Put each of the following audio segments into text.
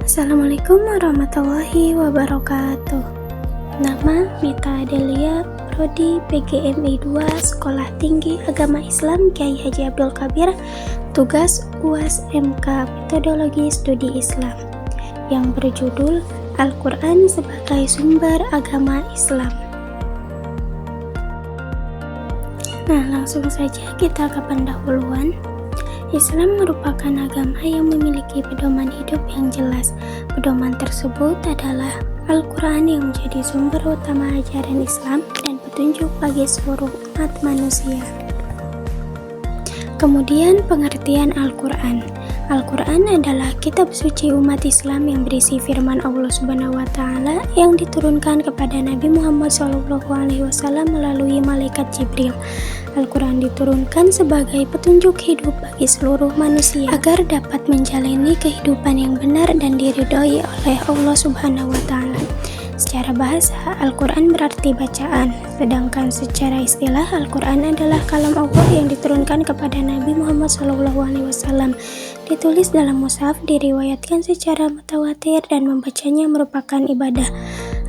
Assalamualaikum warahmatullahi wabarakatuh. Nama Mita Adelia, Prodi PGMI 2, Sekolah Tinggi Agama Islam Kiai Haji Abdul Kabir, tugas UAS MK Metodologi Studi Islam, yang berjudul Al-Quran sebagai Sumber Agama Islam. Nah, langsung saja kita ke pendahuluan. Islam merupakan agama yang memiliki pedoman hidup yang jelas. Pedoman tersebut adalah Al-Quran yang menjadi sumber utama ajaran Islam dan petunjuk bagi seluruh umat manusia. Kemudian pengertian Al-Quran. Al-Quran adalah kitab suci umat Islam yang berisi firman Allah Subhanahu wa Ta'ala yang diturunkan kepada Nabi Muhammad SAW melalui malaikat Jibril. Al-Quran diturunkan sebagai petunjuk hidup bagi seluruh manusia agar dapat menjalani kehidupan yang benar dan diridhoi oleh Allah Subhanahu wa Ta'ala. Secara bahasa, Al-Quran berarti bacaan, sedangkan secara istilah Al-Quran adalah kalam Allah yang diturunkan kepada Nabi Muhammad SAW. Ditulis dalam mushaf, diriwayatkan secara mutawatir dan membacanya merupakan ibadah.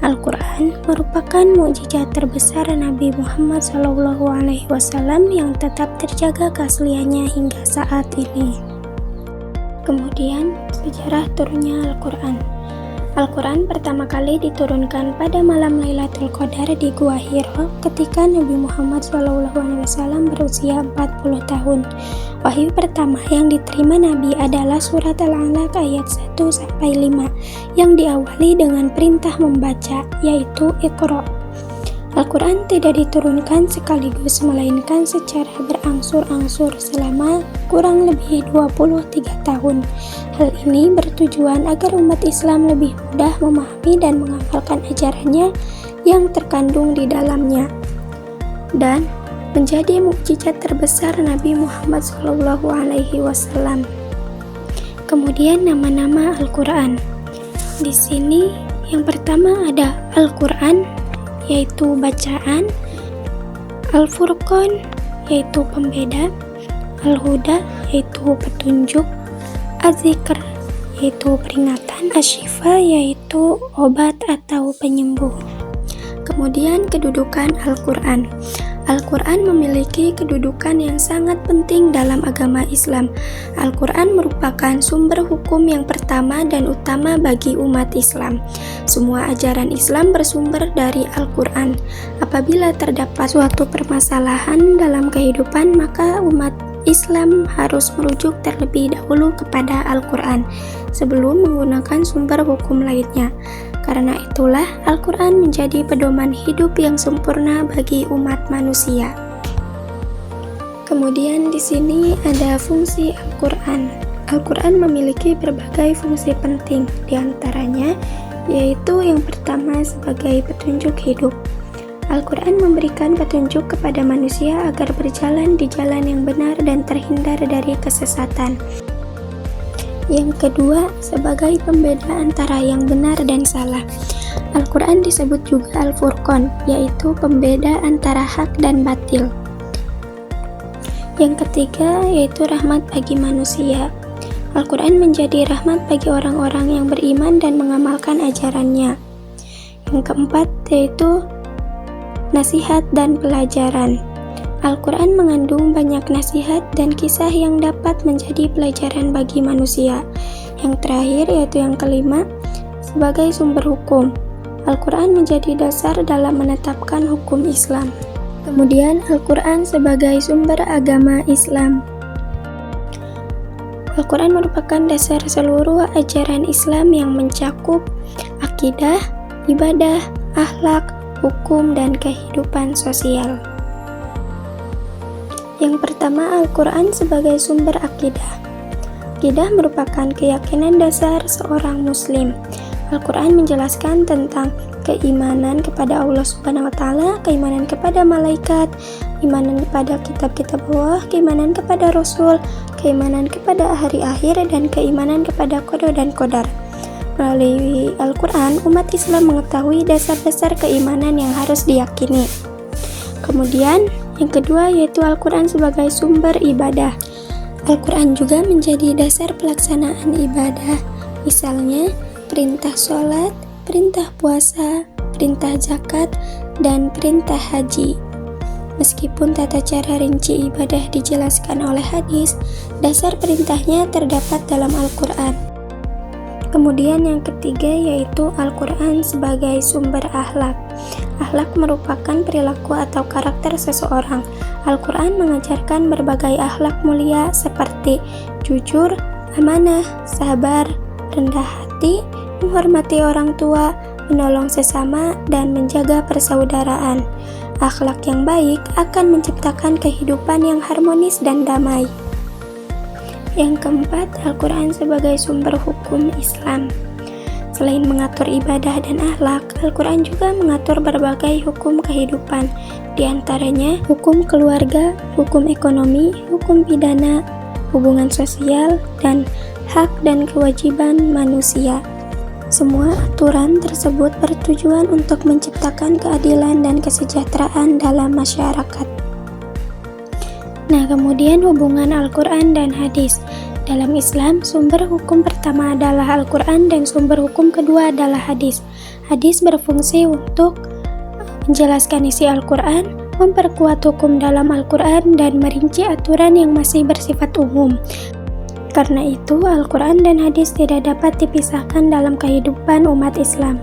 Al-Quran merupakan mukjizat terbesar Nabi Muhammad SAW yang tetap terjaga keasliannya hingga saat ini. Kemudian, sejarah turunnya Al-Quran. Al-Quran pertama kali diturunkan pada malam Lailatul Qadar di Gua Hiro ketika Nabi Muhammad SAW berusia 40 tahun. Wahyu pertama yang diterima Nabi adalah surat Al-Alaq ayat 1-5 yang diawali dengan perintah membaca, yaitu Iqra. Al-Quran tidak diturunkan sekaligus melainkan secara berangsur-angsur selama kurang lebih 23 tahun. Hal ini bertujuan agar umat Islam lebih mudah memahami dan mengamalkan ajarannya yang terkandung di dalamnya, dan menjadi mukjizat terbesar Nabi Muhammad SAW. Kemudian nama-nama Al-Quran. Di sini yang pertama ada Al-Quran, yaitu bacaan, Al-Furqan, yaitu pembeda, Al-Huda, yaitu petunjuk, Az-Zikr, yaitu peringatan, Asy-Syifa, yaitu obat atau penyembuh. Kemudian kedudukan Al-Quran. Al-Quran memiliki kedudukan yang sangat penting dalam agama Islam. Al-Quran merupakan sumber hukum yang pertama dan utama bagi umat Islam. Semua ajaran Islam bersumber dari Al-Quran. Apabila terdapat suatu permasalahan dalam kehidupan, maka umat Islam harus merujuk terlebih dahulu kepada Al-Quran sebelum menggunakan sumber hukum lainnya. Karena itulah Al-Quran menjadi pedoman hidup yang sempurna bagi umat manusia. Kemudian di sini ada fungsi Al-Quran. Al-Quran memiliki berbagai fungsi penting, diantaranya yaitu yang pertama sebagai petunjuk hidup. Al-Quran memberikan petunjuk kepada manusia agar berjalan di jalan yang benar dan terhindar dari kesesatan. Yang kedua, sebagai pembeda antara yang benar dan salah. Al-Quran disebut juga Al-Furqan, yaitu pembeda antara hak dan batil. Yang ketiga, yaitu rahmat bagi manusia. Al-Quran menjadi rahmat bagi orang-orang yang beriman dan mengamalkan ajarannya. Yang keempat, yaitu nasihat dan pelajaran. Al-Quran mengandung banyak nasihat dan kisah yang dapat menjadi pelajaran bagi manusia. Yang terakhir, yaitu yang kelima, sebagai sumber hukum. Al-Quran menjadi dasar dalam menetapkan hukum Islam. Kemudian, Al-Quran sebagai sumber agama Islam. Al-Quran merupakan dasar seluruh ajaran Islam yang mencakup akidah, ibadah, akhlak, hukum, dan kehidupan sosial. Yang pertama, Al-Quran sebagai sumber akidah. Akidah merupakan keyakinan dasar seorang muslim. Al-Quran menjelaskan tentang keimanan kepada Allah Subhanahu wa Ta'ala, keimanan kepada malaikat, keimanan kepada kitab-kitab Allah, keimanan kepada Rasul, keimanan kepada hari akhir, dan keimanan kepada qada dan qadar. Melalui Al-Quran, umat Islam mengetahui dasar-dasar keimanan yang harus diyakini. Kemudian, yang kedua yaitu Al-Quran sebagai sumber ibadah. Al-Quran juga menjadi dasar pelaksanaan ibadah. Misalnya, perintah sholat, perintah puasa, perintah zakat, dan perintah haji. Meskipun tata cara rinci ibadah dijelaskan oleh hadis, dasar perintahnya terdapat dalam Al-Quran. Kemudian yang ketiga yaitu Al-Quran sebagai sumber akhlak. Akhlak merupakan perilaku atau karakter seseorang. Al-Quran mengajarkan berbagai akhlak mulia seperti jujur, amanah, sabar, rendah hati, menghormati orang tua, menolong sesama, dan menjaga persaudaraan. Akhlak yang baik akan menciptakan kehidupan yang harmonis dan damai. Yang keempat, Al-Quran sebagai sumber hukum Islam. Selain mengatur ibadah dan akhlak, Al-Quran juga mengatur berbagai hukum kehidupan, di antaranya hukum keluarga, hukum ekonomi, hukum pidana, hubungan sosial, dan hak dan kewajiban manusia. Semua aturan tersebut bertujuan untuk menciptakan keadilan dan kesejahteraan dalam masyarakat. Nah, kemudian hubungan Al-Quran dan hadis. Dalam Islam, sumber hukum pertama adalah Al-Quran dan sumber hukum kedua adalah hadis. Hadis berfungsi untuk menjelaskan isi Al-Quran, memperkuat hukum dalam Al-Quran, dan merinci aturan yang masih bersifat umum. Karena itu, Al-Quran dan hadis tidak dapat dipisahkan dalam kehidupan umat Islam.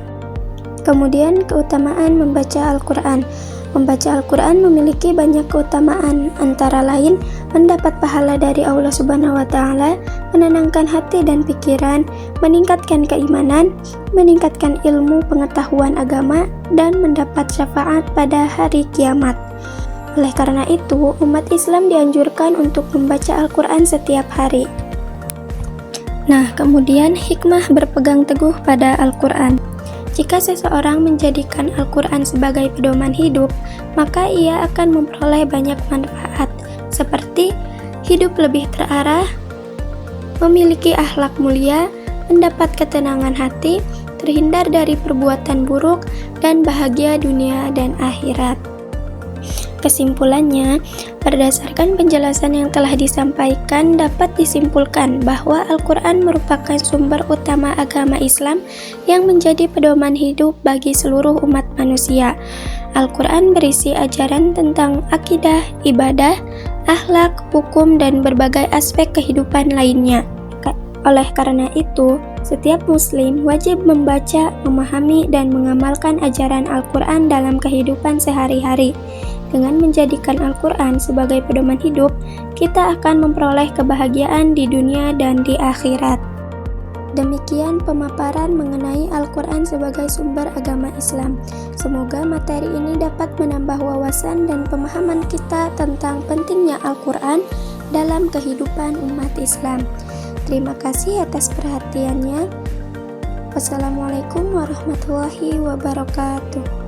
Kemudian, keutamaan membaca Al-Quran. Membaca Al-Quran memiliki banyak keutamaan, antara lain mendapat pahala dari Allah Subhanahu wa Ta'ala, menenangkan hati dan pikiran, meningkatkan keimanan, meningkatkan ilmu pengetahuan agama, dan mendapat syafaat pada hari kiamat. Oleh karena itu, umat Islam dianjurkan untuk membaca Al-Quran setiap hari. Nah, kemudian hikmah berpegang teguh pada Al-Quran. Jika seseorang menjadikan Al-Quran sebagai pedoman hidup, maka ia akan memperoleh banyak manfaat, seperti hidup lebih terarah, memiliki akhlak mulia, mendapat ketenangan hati, terhindar dari perbuatan buruk, dan bahagia dunia dan akhirat. Kesimpulannya, berdasarkan penjelasan yang telah disampaikan, dapat disimpulkan bahwa Al-Quran merupakan sumber utama agama Islam yang menjadi pedoman hidup bagi seluruh umat manusia. Al-Quran berisi ajaran tentang akidah, ibadah, akhlak, hukum, dan berbagai aspek kehidupan lainnya. Oleh karena itu, setiap muslim wajib membaca, memahami, dan mengamalkan ajaran Al-Quran dalam kehidupan sehari-hari. Dengan menjadikan Al-Quran sebagai pedoman hidup, kita akan memperoleh kebahagiaan di dunia dan di akhirat. Demikian pemaparan mengenai Al-Quran sebagai sumber agama Islam. Semoga materi ini dapat menambah wawasan dan pemahaman kita tentang pentingnya Al-Quran dalam kehidupan umat Islam. Terima kasih atas perhatiannya. Wassalamualaikum warahmatullahi wabarakatuh.